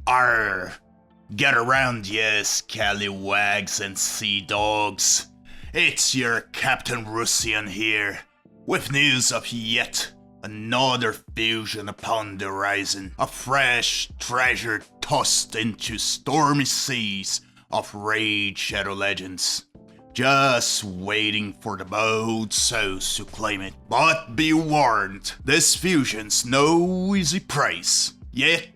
Arr! Get around, ye scallywags and sea dogs. It's your Captain Russian here, with news of yet another fusion upon the horizon. A fresh treasure tossed into stormy seas of Raid Shadow Legends. Just waiting for the bold souls to claim it. But be warned, this fusion's no easy prize. Yet,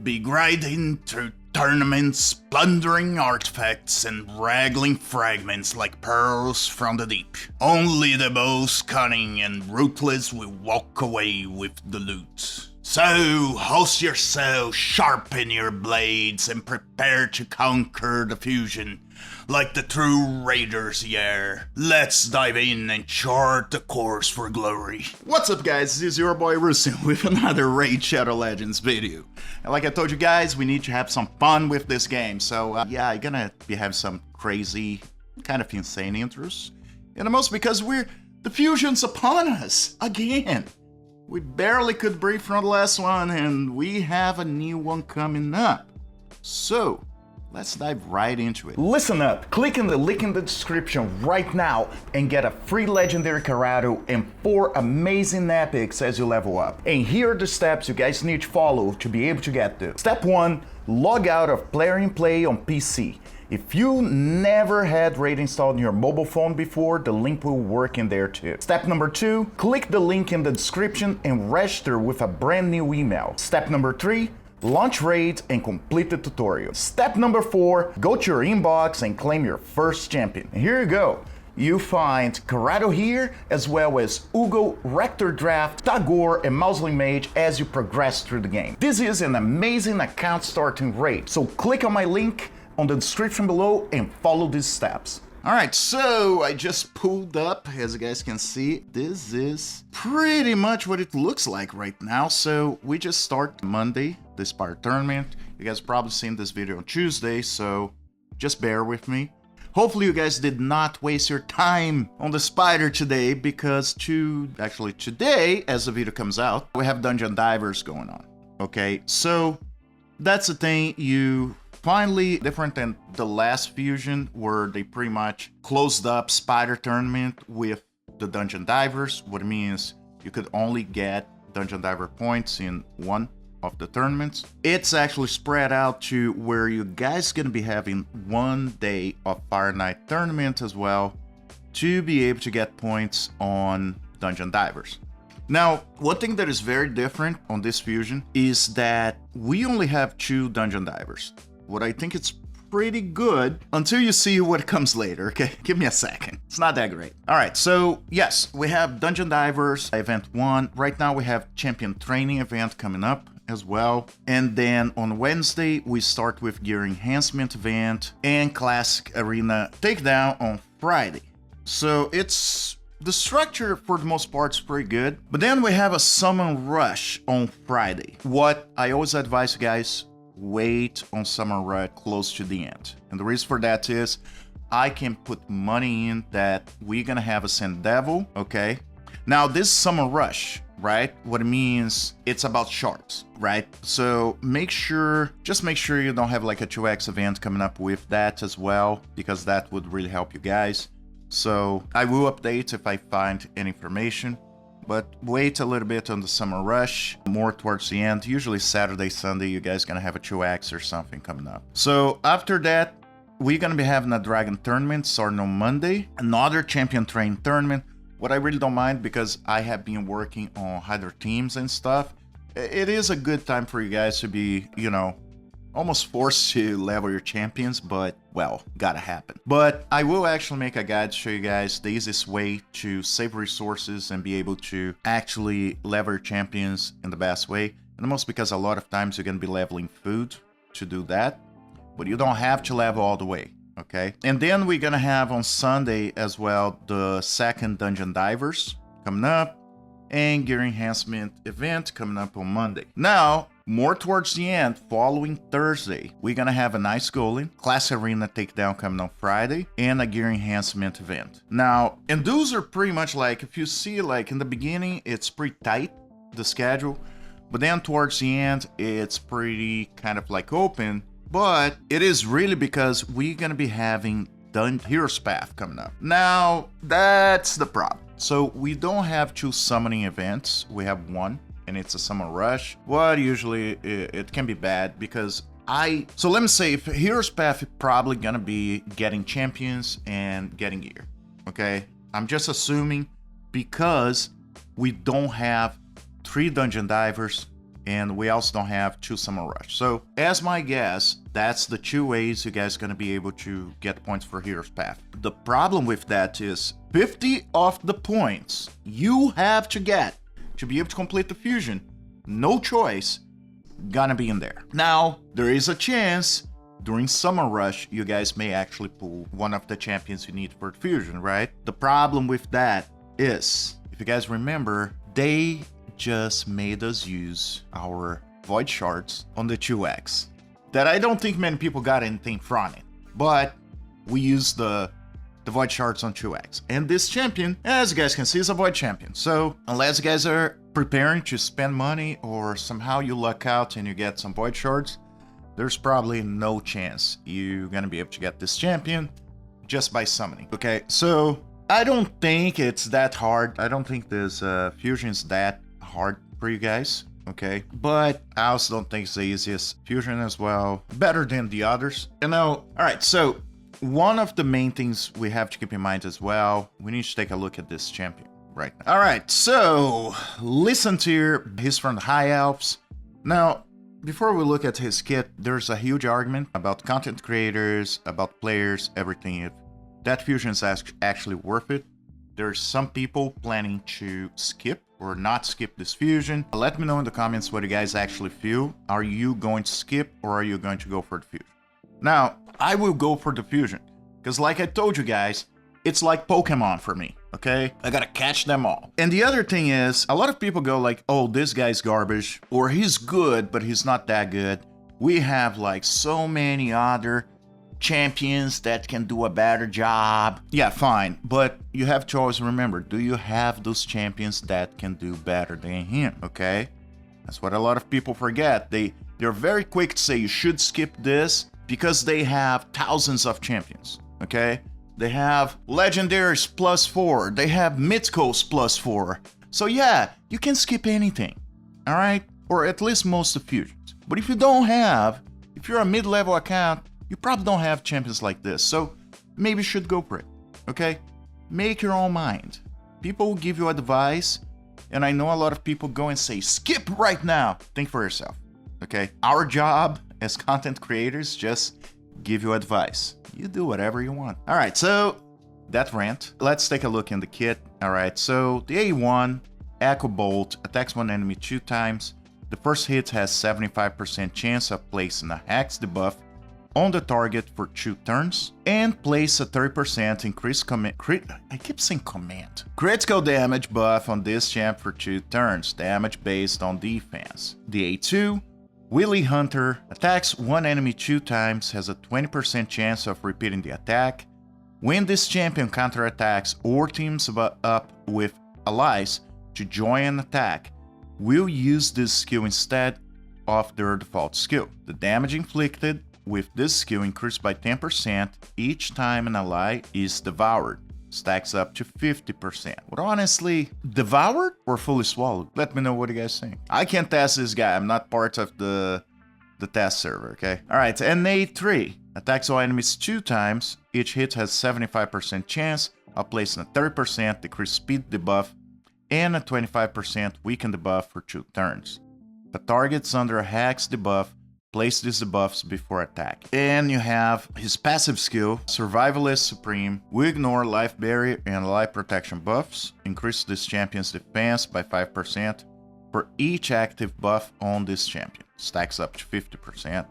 be grinding through tournaments, plundering artifacts, and wrangling fragments like pearls from the deep. Only the most cunning and ruthless will walk away with the loot. So, house yourself, sharpen your blades, and prepare to conquer the fusion like the true raiders ye are. Let's dive in and chart the course for glory. What's up, guys? This is your boy Russian with another Raid Shadow Legends video. And like I told you guys, we need to have some fun with this game. So yeah, I'm gonna have some crazy, kind of insane intros. And the most because the fusion's upon us again. We barely could breathe from the last one, and we have a new one coming up. So, let's dive right into it. Listen up, click on the link in the description right now and get a free legendary Karato and 4 amazing epics as you level up. And here are the steps you guys need to follow to be able to get those. Step 1, log out of Player in Play on PC. If you never had Raid installed on your mobile phone before, the link will work in there too. Step number 2, click the link in the description and register with a brand new email. Step number 3, launch Raid and complete the tutorial. Step number 4, go to your inbox and claim your first champion. And here you go. You find Karato here, as well as Uugo, Rector Drath, Tagoar, and Mausoleum Mage as you progress through the game. This is an amazing account starting raid, so click on my link on the description below and follow these steps. Alright, so I just pulled up, as you guys can see, this is pretty much what it looks like right now. So we just start Monday, this part tournament. You guys probably seen this video on Tuesday, so just bear with me. Hopefully you guys did not waste your time on the spider today, because today, as the video comes out, we have Dungeon Divers going on. Okay, so that's the thing. You finally, different than the last fusion where they pretty much closed up Spider Tournament with the Dungeon Divers. What it means, you could only get Dungeon Diver points in one of the tournaments. It's actually spread out to where you guys gonna be having one day of Fire Night Tournament as well to be able to get points on Dungeon Divers. Now, one thing that is very different on this fusion is that we only have 2 Dungeon Divers. What I think it's pretty good until you see what comes later, okay? Give me a second. It's not that great. All right, so yes, we have Dungeon Divers Event 1. Right now we have Champion Training Event coming up as well. And then on Wednesday, we start with Gear Enhancement Event and Classic Arena Takedown on Friday. So the structure for the most part is pretty good. But then we have a Summon Rush on Friday. What I always advise you guys, wait on Summon Rush close to the end. And the reason for that is I can put money in that we're gonna have a Sand Devil, okay? Now this Summon Rush, right? What it means, it's about shards, right? So just make sure you don't have like a 2x event coming up with that as well, because that would really help you guys. So I will update if I find any information. But wait a little bit on the Summer Rush, more towards the end. Usually Saturday, Sunday, you guys gonna have a 2x or something coming up. So after that, we're gonna be having a Dragon Tournament starting on Monday. Another Champion Train Tournament. What I really don't mind, because I have been working on Hydra teams and stuff. It is a good time for you guys to be, you know, almost forced to level your champions, but, well, gotta happen. But I will actually make a guide to show you guys the easiest way to save resources and be able to actually level your champions in the best way. And the most because a lot of times you're gonna be leveling food to do that, but you don't have to level all the way, okay? And then we're gonna have on Sunday as well the second Dungeon Divers coming up and Gear Enhancement Event coming up on Monday. Now, more towards the end, following Thursday, we're gonna have a nice Golem, Class Arena Takedown coming on Friday, and a Gear Enhancement Event. Now, and those are pretty much like, if you see like in the beginning, it's pretty tight, the schedule, But then towards the end, it's pretty kind of like open. But it is really because we're gonna be having Hero's Path coming up. Now, that's the problem. So we don't have 2 summoning events. We have 1, and it's a summon rush. But usually it can be bad because so let me say, if Hero's Path is probably gonna be getting champions and getting gear. Okay? I'm just assuming because we don't have 3 dungeon divers and we also don't have 2 summon rush. So as my guess, that's the 2 ways you guys are gonna be able to get points for Hero's Path. The problem with that is 50 of the points you have to get to be able to complete the fusion, no choice, gonna be in there. Now, there is a chance during Summer Rush, you guys may actually pull one of the champions you need for the fusion, right? The problem with that is, if you guys remember, they just made us use our Void Shards on the 2x. That I don't think many people got anything from it, but we used the Void Shards on 2x. And this champion, as you guys can see, is a Void champion. So unless you guys are preparing to spend money or somehow you luck out and you get some Void Shards, there's probably no chance you're gonna be able to get this champion just by summoning. Okay, so I don't think it's that hard. I don't think this fusion is that hard for you guys, okay? But I also don't think it's the easiest fusion as well. Better than the others. You know, all right, so one of the main things we have to keep in mind as well, we need to take a look at this champion right now. All right, so Lysanthir, he's from the High Alps. Now, before we look at his kit, there's a huge argument about content creators, about players, everything. If that fusion is actually worth it. There's some people planning to skip or not skip this fusion. Let me know in the comments what you guys actually feel. Are you going to skip or are you going to go for the fusion? Now, I will go for the fusion because like I told you guys, it's like Pokemon for me, okay? I gotta catch them all. And the other thing is, a lot of people go like, oh, this guy's garbage, or he's good, but he's not that good. We have like so many other champions that can do a better job. Yeah, fine, but you have to always remember, do you have those champions that can do better than him, okay? That's what a lot of people forget. They're very quick to say you should skip this because they have thousands of champions, okay? They have legendaries +4, they have mythicals +4. So yeah, you can skip anything, all right? Or at least most of fusions. But if you don't have, if you're a mid-level account, you probably don't have champions like this, so maybe you should go for it, okay? Make your own mind. People will give you advice, and I know a lot of people go and say, skip right now. Think for yourself, okay? Our job as content creators, just give you advice. You do whatever you want. All right, so that rant. Let's take a look in the kit. All right, so the A1, Echo Bolt, attacks one enemy 2 times. The first hit has 75% chance of placing a Hex debuff on the target for 2 turns, and place a 30% increased critical damage buff on this champ for 2 turns, damage based on defense. The A2, Willy Hunter, attacks one enemy 2 times, has a 20% chance of repeating the attack. When this champion counterattacks or teams up with allies to join an attack, we'll use this skill instead of their default skill. The damage inflicted with this skill increased by 10% each time an ally is devoured. Stacks up to 50%. But honestly, devoured or fully swallowed? Let me know what you guys think. I can't test this guy. I'm not part of the test server, okay? All right, and A3 attacks all enemies 2 times. Each hit has 75% chance of placing a 30% decreased speed debuff and a 25% weaken debuff for 2 turns. If a target's under a Hex debuff, place these debuffs before attack. And you have his passive skill, Survivalist Supreme. We ignore life barrier and life protection buffs. Increase this champion's defense by 5% for each active buff on this champion. Stacks up to 50%.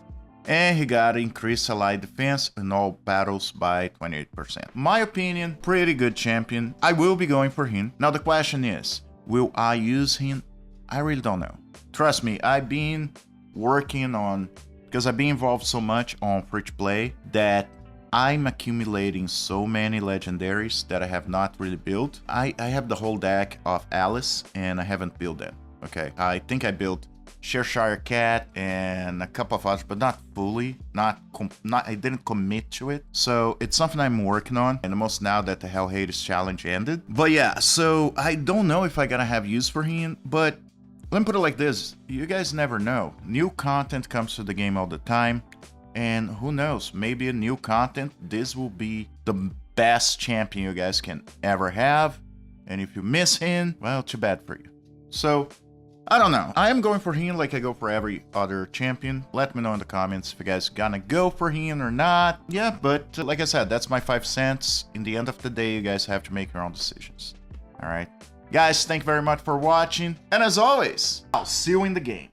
And he got increased ally defense in all battles by 28%. My opinion, pretty good champion. I will be going for him. Now the question is, will I use him? I really don't know. Trust me, I've been working on, because I've been involved so much on free to play that I'm accumulating so many legendaries that I have not really built. I have the whole deck of Alice and I haven't built them. Okay, I think I built Cheshire Cat, and a couple of others, but not fully. I didn't commit to it. So it's something I'm working on, and almost now that the Hell Hades challenge ended. But yeah, so I don't know if I gotta have use for him, but let me put it like this. You guys never know. New content comes to the game all the time, and who knows, maybe a new content, this will be the best champion you guys can ever have. And if you miss him, well, too bad for you. So, I don't know. I am going for him like I go for every other champion. Let me know in the comments if you guys gonna go for him or not. Yeah, but like I said, that's my 5 cents. In the end of the day, you guys have to make your own decisions. Alright? Guys, thank you very much for watching. And as always, I'll see you in the game.